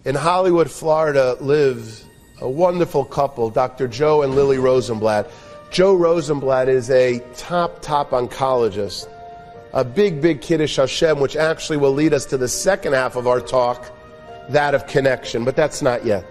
In Hollywood, Florida, lives a wonderful couple, Dr. Joe and Lily Rosenblatt. Joe Rosenblatt is a top oncologist, a big Kiddush Hashem, which actually will lead us to the second half of our talk, that of connection, but that's not yet.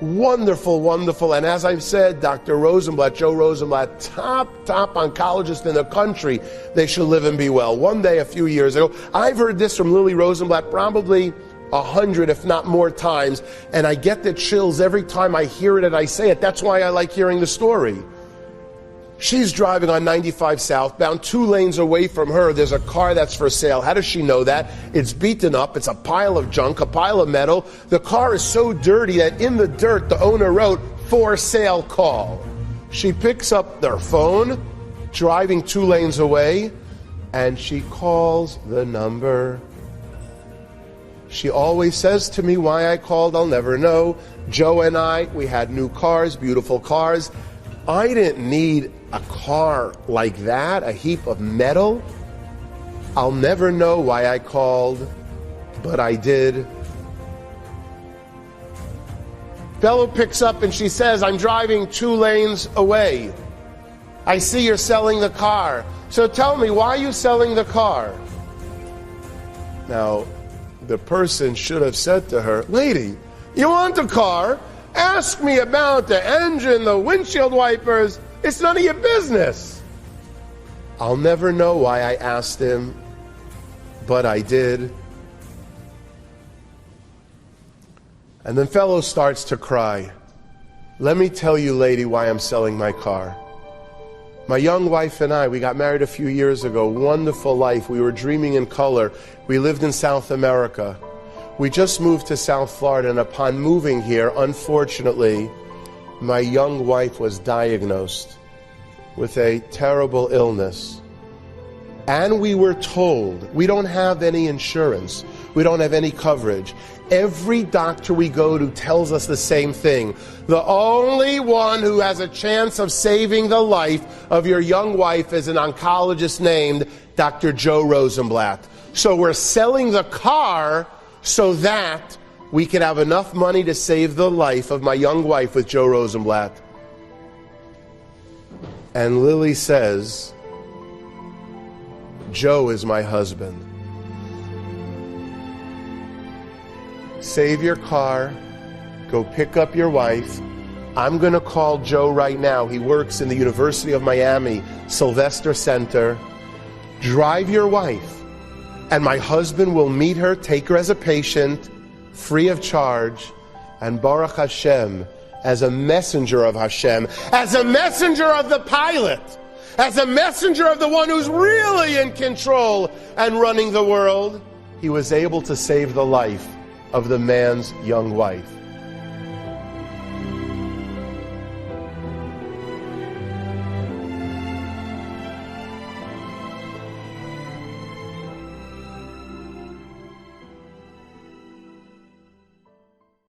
Wonderful, and as I've said, Dr. Rosenblatt, Joe Rosenblatt, top oncologist in the country. They should live and be well. One day, a few years ago, I've heard this from Lily Rosenblatt probably 100, if not more times, and I get the chills every time I hear it and I say it. That's why I like hearing the story. She's driving on 95 southbound, 2 lanes away from her. There's a car that's for sale. How does she know that? It's beaten up. It's a pile of junk, a pile of metal. The car is so dirty that in the dirt, the owner wrote, "For sale, call." She picks up their phone, driving 2 lanes away, and she calls the number. She always says to me why I called, I'll never know. Joe and I, we had new cars, beautiful cars. I didn't need a car like that, a heap of metal. I'll never know why I called, but I did. Fellow picks up and she says, I'm driving 2 lanes away. I see you're selling the car. So tell me, why are you selling the car? Now, the person should have said to her, lady, you want a car? Ask me about the engine, the windshield wipers. It's none of your business. I'll never know why I asked him, but I did. And then fellow starts to cry. Let me tell you, lady, why I'm selling my car. My young wife and I, we got married a few years ago. Wonderful life. We were dreaming in color. We lived in South America. We just moved to South Florida, and upon moving here, unfortunately, my young wife was diagnosed with a terrible illness. And we were told, we don't have any insurance. We don't have any coverage. Every doctor we go to tells us the same thing. The only one who has a chance of saving the life of your young wife is an oncologist named Dr. Joe Rosenblatt. So we're selling the car so that we can have enough money to save the life of my young wife with Joe Rosenblatt. And Lily says, Joe is my husband. Save your car, go pick up your wife. I'm going to call Joe right now. He works in the University of Miami, Sylvester Center. Drive your wife, and my husband will meet her, take her as a patient, free of charge, and Baruch Hashem, as a messenger of Hashem, as a messenger of the pilot, as a messenger of the one who's really in control and running the world, he was able to save the life of the man's young wife.